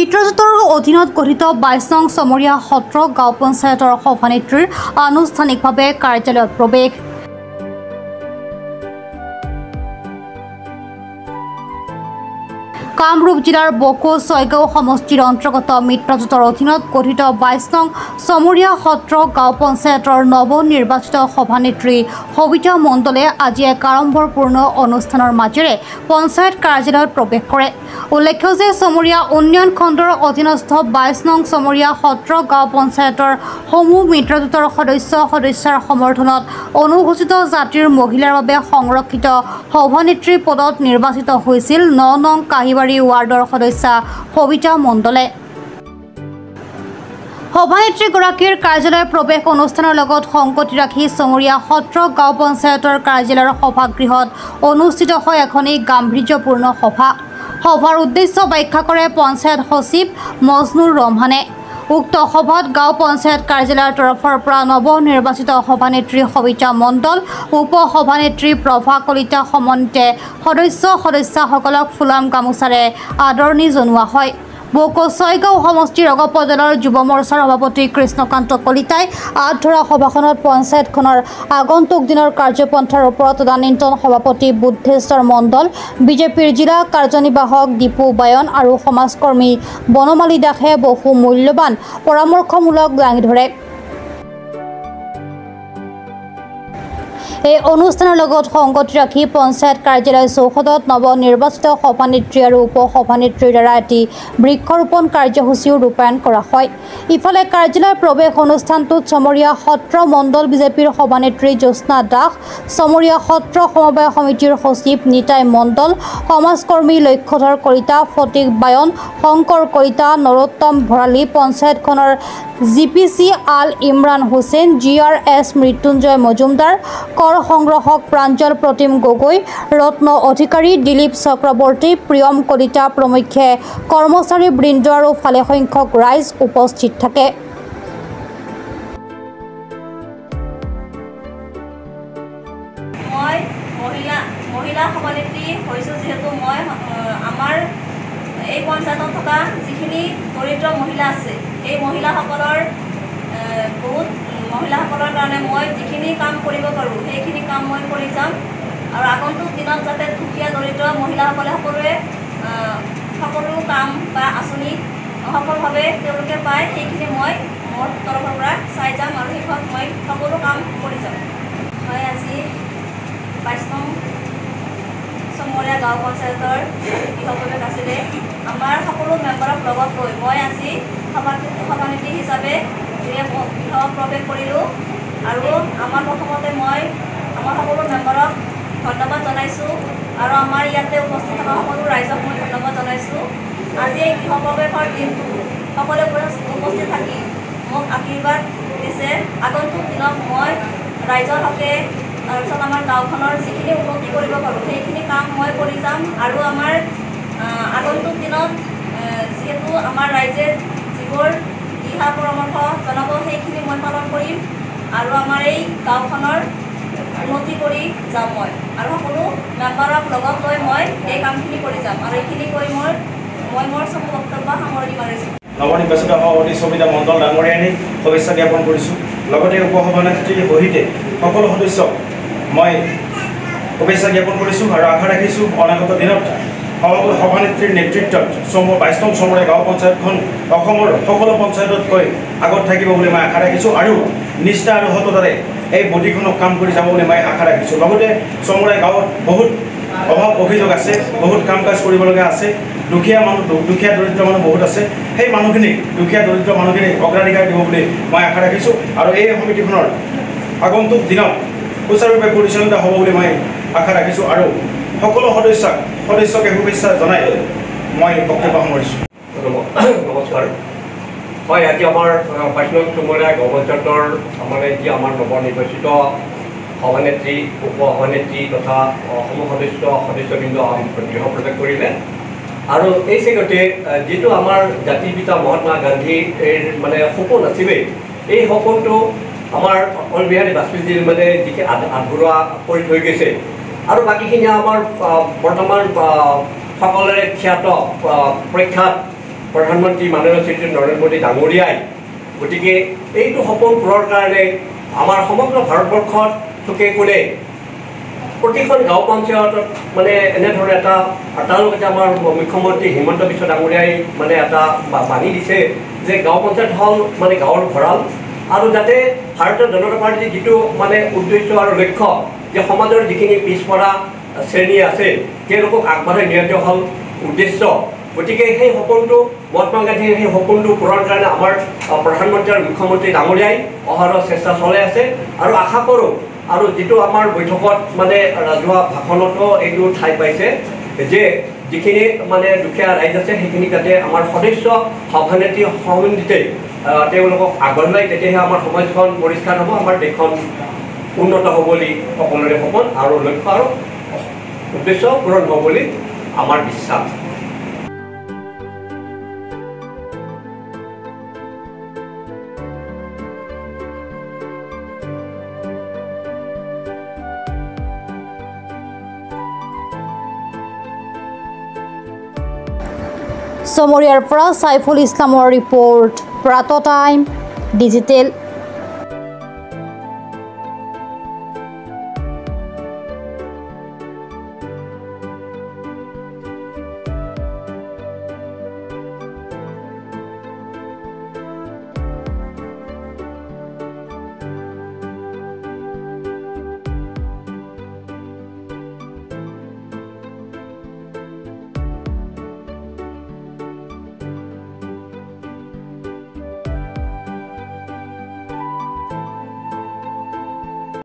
মিত্ৰজোঁটৰ অধীনত গঠিত ২২ নং চমৰীয়া সত্ৰ গাঁও পঞ্চায়তৰ সভানেত্ৰীৰ আনুষ্ঠানিকভাৱে কাৰ্যালয়ত প্ৰৱেশ। কামৰূপ জিলাৰ বকো ছয়গাঁও সমষ্টিৰ অন্তৰ্গত মিত্ৰজোঁটৰ অধীনত গঠিত ২২ নং চমৰীয়া সত্ৰ গাঁও পঞ্চায়তৰ নৱনিৰ্বাচিত সভানেত্ৰী সবিতা মণ্ডলে আজি এক আড়ম্বৰপূৰ্ণ অনুষ্ঠানৰ মাজেৰে পঞ্চায়ত কাৰ্যালয়ত প্ৰৱেশ কৰে। উল্লেখ্য যে চমৰীয়া উন্নয়ন খণ্ডৰ অধীনস্থ ২২ নং চমৰীয়া সত্ৰ গাঁও পঞ্চায়তৰ সমূহ মিত্ৰজোঁটৰ সদস্যাৰ সমৰ্থনত অনুসূচিত জাতিৰ মহিলাৰ বাবে সংৰক্ষিত সভানেত্ৰী পদত নিৰ্বাচিত হৈছিল ৯ নং কাহিবাৰী ৱাৰ্ডৰ সদস্যা সবিতা মণ্ডলে। সভানেত্ৰীগৰাকীৰ কাৰ্যালয় প্ৰৱেশ অনুষ্ঠানৰ লগত সংগতি ৰাখি চমৰীয়া সত্ৰ গাঁও পঞ্চায়তৰ কাৰ্যালয়ৰ সভাগৃহত অনুষ্ঠিত হয় এখনি গাম্ভীৰ্যপূৰ্ণ সভা। সভাৰ উদ্দেশ্য ব্যাখ্যা কৰে পঞ্চায়ত সচিব মজনুৰ ৰহমানে। উক্ত সভাত গাঁও পঞ্চায়ত কাৰ্যালয়ৰ তৰফৰ পৰা নৱনিৰ্বাচিত সভানেত্ৰী সবিতা মণ্ডল, উপ সভানেত্ৰী প্ৰভা কলিতা সমন্বিতে সদস্যাসকলক ফুলাম গামোচাৰে আদৰণি জনোৱা হয়। বকো ছয়গাঁও সমষ্টিৰ ৰগপ দলৰ যুৱ মৰ্চাৰ সভাপতি কৃষ্ণকান্ত কলিতাই আঁত ধৰা সভাখনত পঞ্চায়তখনৰ আগন্তুক দিনৰ কাৰ্যপন্থাৰ ওপৰত তদানীন্তন সভাপতি বুদ্ধেশ্বৰ মণ্ডল, বিজেপিৰ জিলা কাৰ্যনিৰ্বাহক দীপু বায়ন আৰু সমাজকৰ্মী বনমালী দাসে বহু মূল্যৱান পৰামৰ্শমূলক দাঙি ধৰে। এই অনুষ্ঠানৰ লগত সংগতি ৰাখি পঞ্চায়ত কাৰ্যালয় চৌহদত নৱনিৰ্বাচিত সভানেত্ৰী আৰু উপ সভানেত্ৰীৰ দ্বাৰা এটি বৃক্ষৰোপণ কাৰ্যসূচীও ৰূপায়ণ কৰা হয়। ইফালে কাৰ্যালয়ৰ প্ৰৱেশ অনুষ্ঠানটোত চমৰীয়া সত্ৰ মণ্ডল বিজেপিৰ সভানেত্ৰী জ্যোৎস্না দাস, চমৰীয়া সত্ৰ সমবায় সমিতিৰ সচিব নিতাই মণ্ডল, সমাজকৰ্মী লক্ষ্যধৰ কলিতা, ফটিক বায়ন, শংকৰ কলিতা, নৰোত্তম ভৰালী, পঞ্চায়তখনৰ জিপিচি আল ইমৰান হুছেইন, GRS মৃত্যুঞ্জয় মজুমদাৰ, কৰ সংগ্ৰহক প্ৰাঞ্জল প্ৰতিম গগৈ, ৰত্ন অধিকাৰী, দিলীপ চক্ৰৱৰ্তী, প্ৰিয়ম কলিতা প্ৰমুখ্যে কৰ্মচাৰীবৃন্দ আৰু ভালেসংখ্যক ৰাইজ উপস্থিত থাকে। মই মহিলা সভানেত্ৰী হৈছোঁ যিহেতু মই আমাৰ এই পঞ্চায়তত থকা যিখিনি দৰিদ্ৰ মহিলা আছে এই মহিলাসকলৰ কাৰণে মই যিখিনি কাম কৰিব পাৰোঁ সেইখিনি কাম মই কৰি যাম আৰু আগন্তুক দিনত যাতে দুখীয়া দৰিদ্ৰ মহিলাসকলে সকলো কাম বা আঁচনি সফলভাৱে তেওঁলোকে পায় সেইখিনি মই মোৰ তৰফৰ পৰা চাই যাম আৰু শেষত মই সকলো কাম কৰি যাম। মই আজি ২২ নং চমৰীয়া গাঁও পঞ্চায়তৰ গৃহপ্ৰৱেশ আছিলে। আমাৰ সকলো মেম্বাৰক লগত লৈ মই আজি সভানেত্ৰী হিচাপে গৃহপ্ৰৱেশ কৰিলোঁ আৰু প্ৰথমতে মই আমাৰ সকলো মেম্বাৰক ধন্যবাদ জনাইছোঁ আৰু আমাৰ ইয়াতে উপস্থিত থকা সকলো ৰাইজক মই ধন্যবাদ জনাইছোঁ। আজি এই গৃহপ্ৰৱেশৰ দিনটো সকলোৱে উপস্থিত থাকি মোক আশীৰ্বাদ দিছে। আগন্তুক দিনত মই ৰাইজৰ হকে তাৰপিছত আমাৰ গাঁওখনৰ যিখিনি উন্নতি কৰিব পাৰোঁ সেইখিনি কাম মই কৰি যাম আৰু আমাৰ আগন্তুক দিনত যিহেতু আমাৰ ৰাইজে যিবোৰ দিহা পৰামৰ্শ জনাব সেইখিনি মই পালন কৰিম আৰু আমাৰ এই গাঁওখনৰ উন্নতি কৰি যাম মই আৰু সকলো মেম্বাৰক লগত লৈ মই এই কামখিনি কৰি যাম আৰু এইখিনি কৈ মই মোৰ চমু বক্তব্য সামৰণি মাৰিছোঁ। নৱনিৰ্বাচিত সভাপতি সবিতা মণ্ডল ডাঙৰীয়ানীক শুভেচ্ছা জ্ঞাপন কৰিছোঁ। লগতে উপ সভানেত্ৰীৰ সহিতে সকলো সদস্যক মই শুভেচ্ছা জ্ঞাপন কৰিছোঁ আৰু আশা ৰাখিছোঁ অনাগত দিনত সভানেত্ৰীৰ নেতৃত্বত ২২ নং চমৰীয়া গাঁও পঞ্চায়তখন অসমৰ সকলো পঞ্চায়ততকৈ আগত থাকিব বুলি মই আশা ৰাখিছোঁ আৰু নিষ্ঠা আৰু সততাৰে এই বডিখনক কাম কৰি যাব বুলি মই আশা ৰাখিছোঁ। লগতে চমৰীয়া গাঁৱত বহুত অভাৱ অভিযোগ আছে, বহুত কাম কাজ কৰিবলগা আছে, দুখীয়া দৰিদ্ৰ মানুহ বহুত আছে। সেই দুখীয়া দৰিদ্ৰ মানুহখিনিক অগ্ৰাধিকাৰ দিব বুলি মই আশা ৰাখিছোঁ আৰু এই সমিতিখনৰ আগন্তুক দিনত সুচাৰুৰূপে পৰিচালিত হ'ব বুলি মই আশা ৰাখিছোঁ আৰু সকলো সদস্যকে শুভেচ্ছা জনাই মই বক্তব্য সামৰিছোঁ। নমস্কাৰ। হয়, আজি আমাৰ ২২ নং চমৰীয়া গাঁও পঞ্চায়তৰ যি আমাৰ নৱনিৰ্বাচিত সভানেত্ৰী, উপ সভানেত্ৰী তথা সদস্যবৃন্দ গৃহপ্ৰৱেশ কৰিলে আৰু এই চেগতে যিটো আমাৰ জাতিৰ পিতা মহাত্মা গান্ধীৰ সপোন আছিলে এই সপোনটো আমাৰ অটল বিহাৰী বাজপেয়ীজীৰ যিখিনি আধৰুৱা কৰি থৈ গৈছে আৰু বাকীখিনি আমাৰ বৰ্তমান সকলোৰে খ্যাত প্ৰখ্যাত প্ৰধানমন্ত্ৰী মাননীয় শ্ৰী নৰেন্দ্ৰ মোদী ডাঙৰীয়াই গতিকে এইটো সপোন পূৰৰ কাৰণে আমাৰ সমগ্ৰ ভাৰতবৰ্ষত চুকে কোণে প্ৰতিখন গাঁও পঞ্চায়তত মানে এনেধৰণে এটা তেওঁলোকে আমাৰ মুখ্যমন্ত্ৰী হিমন্ত বিশ্ব ডাঙৰীয়াই মানে এটা বাণী দিছে যে গাঁও পঞ্চায়ত হ'ল মানে গাঁৱৰ ভঁৰাল আৰু যাতে ভাৰতীয় জনতা পাৰ্টীৰ যিটো মানে উদ্দেশ্য আৰু লক্ষ্য যে সমাজৰ যিখিনি পিছপৰা শ্ৰেণী আছে তেওঁলোকক আগবঢ়াই নিয়াটো হ'ল উদ্দেশ্য গতিকে সেই সপোনটো মহাত্মা গান্ধীৰ সেই সপোনটো পূৰণৰ কাৰণে আমাৰ প্ৰধানমন্ত্ৰী আৰু মুখ্যমন্ত্ৰী ডাঙৰীয়াই অহৰহ চেষ্টা চলাই আছে আৰু আশা কৰোঁ আৰু যিটো আমাৰ বৈঠকত মানে ৰাজহুৱা ভাষণতো এইটো ঠাই পাইছে যে যিখিনি মানে দুখীয়া ৰাইজ আছে সেইখিনি যাতে আমাৰ সদস্য সভানেত্ৰী সমিতিতে তেওঁলোকক আগবঢ়াই তেতিয়াহে আমাৰ সমাজখন পৰিষ্কাৰ হ'ব আমাৰ দেশখন উন্নত হ'ব বুলি সকলোৰে সপোন আৰু লক্ষ্য আৰু উদ্দেশ্য পূৰণ হ'ব বুলি আমাৰ বিশ্বাস চমৰীয়াৰ পৰা সাইফুল ইছলামৰ ৰিপৰ্ট প্ৰাত টাইম ডিজিটেল